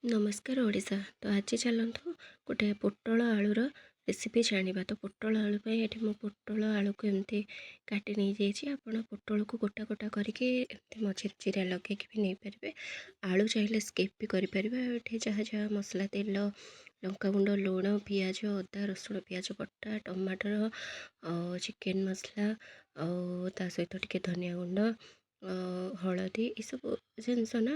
नमस्कार ओडिशा। तो आज चलतु गोटे पोटल आलूर रेसिपी जाना। तो पोटल आलू पे ये मो पोटल आलू को एमती काटी नहीं जाइए। आप पोटल को गोटा गोटा करके मझे चिरा लगे भी नहीं पारे। आलू चाहिए स्किप भी करें। ये जहाँ जहाँ मसला तेल लंका गुंड लुण पियाज अदा रसुण पियाज बटा टमाटर चिकेन मसला ता सहित टिके धनिया गुंड हलदी सब जिनस ना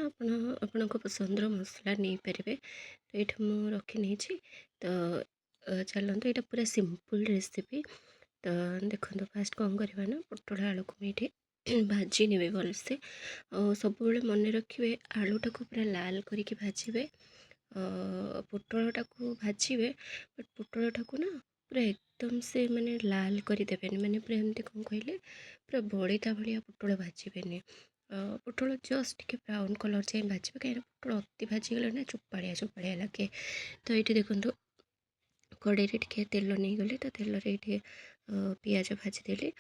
आपण पसंदर मसला नहीं पारे। तो ये मुझे रखी नहीं। तो चलते यहाँ पूरा सिंपल रेसिपी। तो देखो फास्ट कौन करवा ना पोटल आलू को ये भाजी ने भलसे सब मन रखिए आलूटा को पूरा लाल करके भाजबे पोटलटा को भाजबे बट पोटलटा को ना पूरा एकदम से माने लाल करदेवे माने पूरा एमती कौन कहले पूरा बड़ीता भाया पोटल भाजबे पोटल जस्ट टे ब्राउन कलर जाए भाजबे कहीं पोटल अति भाजीगले ना चोपाड़िया चोपाड़िया लगे। तो ये देखो कड़े टे तेल नहीं गले तो तेल ये पियाज भाजीदेली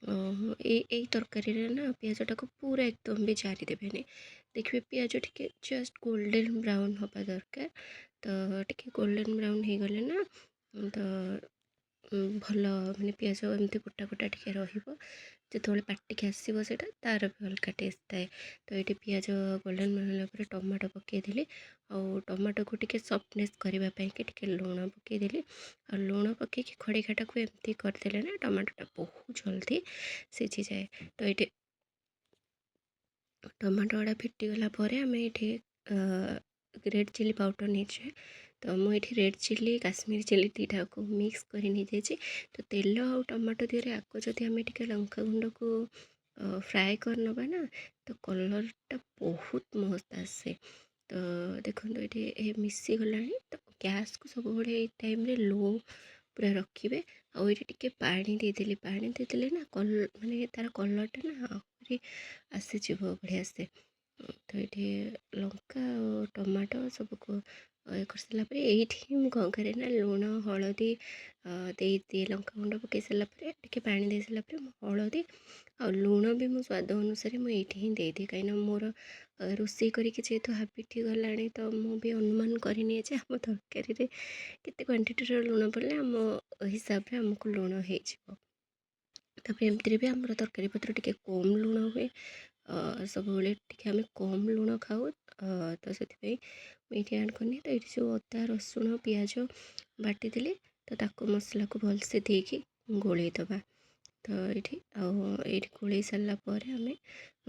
यही तरकारी ना पियाजटा को पूरा एकदम भी जारीदेवे। देखिए पियाज टे जस्ट गोल्डन ब्राउन हवा दरकार। तो टे गोल्डन ब्राउन हो गले ना तो भल माने पियाज एमती गोटा गोटा टे रही पाटिक आसो से तार भी अलग टेस्ट थाए। तो ये पियाज गोल्डन ब्राउन पर टमाटो पकईदेली टमाटो को टिके सफ्टनेस करने के लुण पकईदेली लुण पकई खड़ीघाटा को एमती करदे ना टमाटोटा बहुत जल्दी सीझी जाए। तो ये टमाटो गुड़ा फिटिगला आम ये रेड चिली पाउडर नहीं। तो मुझे रेड चिली काश्मीरी चिली दुईटा को मिक्स कर नहीं जाइए। तो तेल और टमाटो दिहरे आग जदि आम टे लंका गुंड को फ्राए कर नवा ना तो कलरटा बहुत मस्त आसे। तो देखो ये मिसीगला। तो गैस को सब टाइम लो पूरा रखिए और टे पानी देदेली पानी देदेले ना कलर माने तार कलरटा ना आहरी आसीज बढ़िया से। तो ये लंका और टमाटो सबको ये कर सारापर ये कौन करे ना लुण हलदी दे दिए लंका गुंड पकई सारापर टे पानी दे सारापर हलदी आ लुण भी मो स्वाद अनुसार मुझे हिं देदी कहीं मोर रोषे करके जेहेतु हाबिट गला। तो मुझे अनुमान करनी आम तरकारी केते क्वांटिटी लुण पड़े आम हिसाब से आमको लुण हो। तापर एमती भी आम तरकारी पत्र टे कम लुण हुए सब आम कम लुण खाऊ। तो से ये ऐड करनी। तो ये जो अदा रसुण पियाज बाटी तो मसला को भलसे देकी गोल दबा। तो ये गोल सारापर आम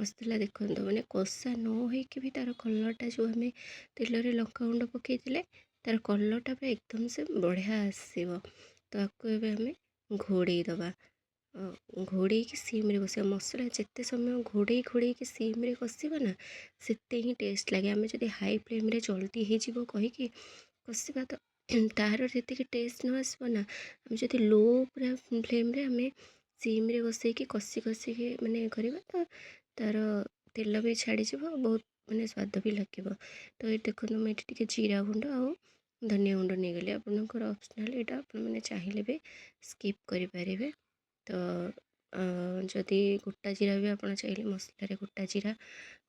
मसला देखो मैंने कषा न हो भी तार कलरटा जो आम तेल लंका गुंड पकई तार कलरटा पूरा एकदम से बढ़िया आसो। तो आपको आम घोड़े दबा घोड़े की सीम्रे कषा मसला जिते समय घोड़े घोड़े की सीम्रे कषा ना सेते ही टेस्ट लगे। आम जब हाई फ्लेम जल्दी हो कहीकि कषा तो तार जी टेस्ट न आसो ना आम जब लो पूरा फ्लेम आम सीम्रे कषे कषी कषी माने करवा तो तार तेल भी छाड़ी बहुत माने स्वाद भी लगे। तो ये देखो मुझे टे जीरा गुंड आ धनिया गुंड नहीं गली आपंकर ऑप्शनल यहाँ आपने चाहिए भी स्किप करें। तो जदि गोटा जीरा भी आप चाहिए मसलार गोटा जीरा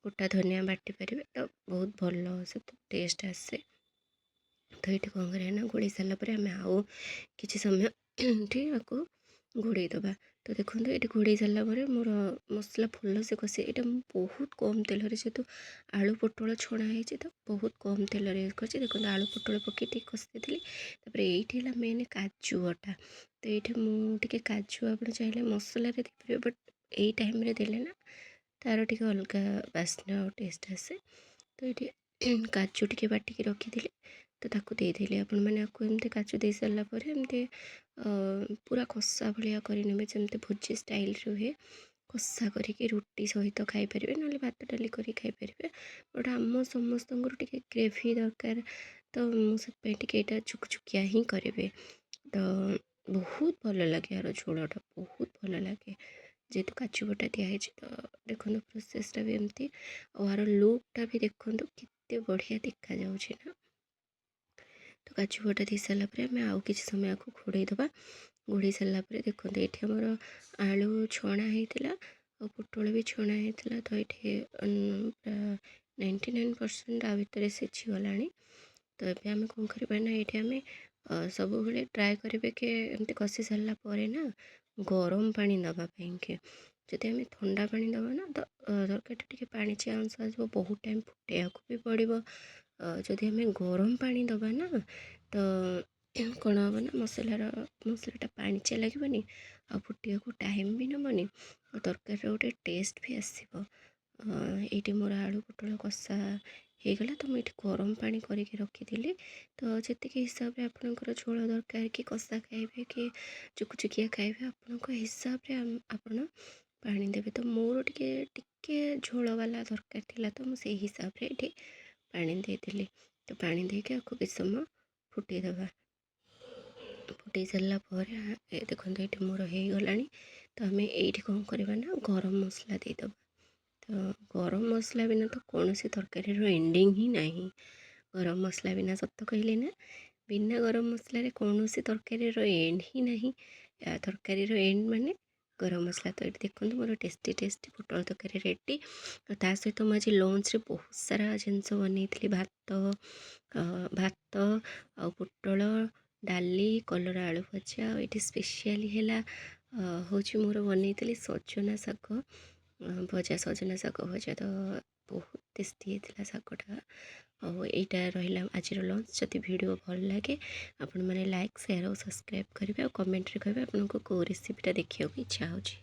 गोटा धनिया बाटी पारे तो बहुत भल से टेस्ट आसे। तो ये कौन करें गोड़े सारापर आम आउ कि समय आपको घोड़े दबा। तो देखो ये घोड़े सारापर मोर मसला भल से कषे यहाँ बहुत कम तेल जेहतु आलू पोटल छणा है तो बहुत कम तेल कर देखो आलू पोटल पकई कषी ये मेन काजू बटा। तो ये मुझे काजू आप चाहिए मसला देपारे बट यही टाइम देले ना तार टे अलग बास्ना और टेस्ट आसे। तो ये काजू टे बाटिकी रखी तो ताकू देदेली आपण मैंने आपको एमती काजू दे सारापर एमती पूरा कषा भाया करेंगे जमती भोजी स्टाइल हुए कषा करके रुटी सहित खाईपारे ना भात डाली कर खाईपारे। बट आम समस्त टे ग्रेवी दरकार तो मुझे यहाँ चुकचुकिया ही करेंगे। तो बहुत भल लगे यार झोलटा बहुत भल लगे जेहेतु काजू बटा दिखाई। तो देखो प्रोसेसटा भी एमती और लुकटा भी देखो केते बढ़िया देखा जाऊँगी ना। तो काजू बटा दी सारापर आम आउ कि समय आपको घोड़े दबा घोड़े सारापर देखो ये आमर आलू छणा होता और पोटल भी छणा होता। तो ये 99% आ भितर सीझीगला। तो ଏବେ ଆମେ କ'ଣ କରିବା ନା ଏଇଠି ଆମେ ସବୁବେଳେ ଟ୍ରାଏ କରିବେ କି ଏମିତି କଷି ସାରିଲା ପରେ ନା ଗରମ ପାଣି ଦେବା ପାଇଁକି। ଯଦି ଆମେ ଥଣ୍ଡା ପାଣି ଦେବା ନା ତ ତରକାରୀଟା ଟିକେ ପାଣିଚିଆ ଅଂଶ ଆସିବ, ବହୁତ ଟାଇମ୍ ଫୁଟେଇବାକୁ ବି ପଡ଼ିବ। ଯଦି ଆମେ ଗରମ ପାଣି ଦେବା ନା ତ କ'ଣ ହେବ ନା ମସଲାଟା ପାଣିଚିଆ ଲାଗିବନି, ଆଉ ଫୁଟିବାକୁ ଟାଇମ୍ ବି ନେବନି, ଆଉ ତରକାରୀର ଗୋଟେ ଟେଷ୍ଟ ବି ଆସିବ। ଏଇଠି ମୋର ଆଳୁ ପୋଟଳ କଷା ହେଇଗଲା, ତ ମୁଁ ଏଇଠି ଗରମ ପାଣି କରିକି ରଖିଥିଲି। ତ ଯେତିକି ହିସାବରେ ଆପଣଙ୍କର ଝୋଳ ଦରକାର କି କଷା ଖାଇବେ କି ଚୁକୁଚୁକିଆ ଖାଇବେ, ଆପଣଙ୍କ ହିସାବରେ ଆପଣ ପାଣି ଦେବେ। ତ ମୋର ଟିକେ ଝୋଳବାଲା ଦରକାର ଥିଲା, ତ ମୁଁ ସେଇ ହିସାବରେ ଏଇଠି ପାଣି ଦେଇଥିଲି। ତ ପାଣି ଦେଇକି ଆକୁ କିଛି ସମୟ ଫୁଟେଇଦେବା। ଫୁଟେଇ ସାରିଲା ପରେ ଦେଖନ୍ତୁ ଏଇଠି ମୋର ହେଇଗଲାଣି। ତ ଆମେ ଏଇଠି କ'ଣ କରିବା ନା ଗରମ ମସଲା ଦେଇଦେବା। ତ ଗରମ ମସଲା ବିନା ତ କୌଣସି ତରକାରୀର ଏଣ୍ଡିଙ୍ଗ ହିଁ ନାହିଁ। ଗରମ ମସଲା ବିନା, ସତ କହିଲି ନା, ବିନା ଗରମ ମସଲାରେ କୌଣସି ତରକାରୀର ଏଣ୍ଡ ହିଁ ନାହିଁ। ତରକାରୀର ଏଣ୍ଡ ମାନେ ଗରମ ମସଲା। ତ ଏଇଠି ଦେଖନ୍ତୁ ମୋର ଟେଷ୍ଟି ପୋଟଳ ତରକାରୀ ରେଡ଼ି। ତା ସହିତ ମୁଁ ଆଜି ଲଞ୍ଚରେ ବହୁତ ସାରା ଜିନିଷ ବନେଇଥିଲି। ଭାତ ଆଉ ପୋଟଳ, ଡାଲି, କଲରା ଆଳୁ ଭଜା। ଆଉ ଏଇଠି ସ୍ପେଶିଆଲି ହେଲା ହେଉଛି ମୋର ବନେଇଥିଲି ସଜନା ଶାଗ ଭଜା। ସଜନା ଶାଗ ଭଜା ତ ବହୁତ ଟେଷ୍ଟି ହେଇଥିଲା ଶାଗଟା। ଆଉ ଏଇଟା ରହିଲା ଆଜିର ଲଞ୍ଚ। ଯଦି ଭିଡ଼ିଓ ଭଲ ଲାଗେ ଆପଣମାନେ ଲାଇକ୍, ସେୟାର ଆଉ ସବସ୍କ୍ରାଇବ୍ କରିବେ, ଆଉ କମେଣ୍ଟରେ କହିବେ ଆପଣଙ୍କୁ କେଉଁ ରେସିପିଟା ଦେଖିବାକୁ ଇଚ୍ଛା ହେଉଛି।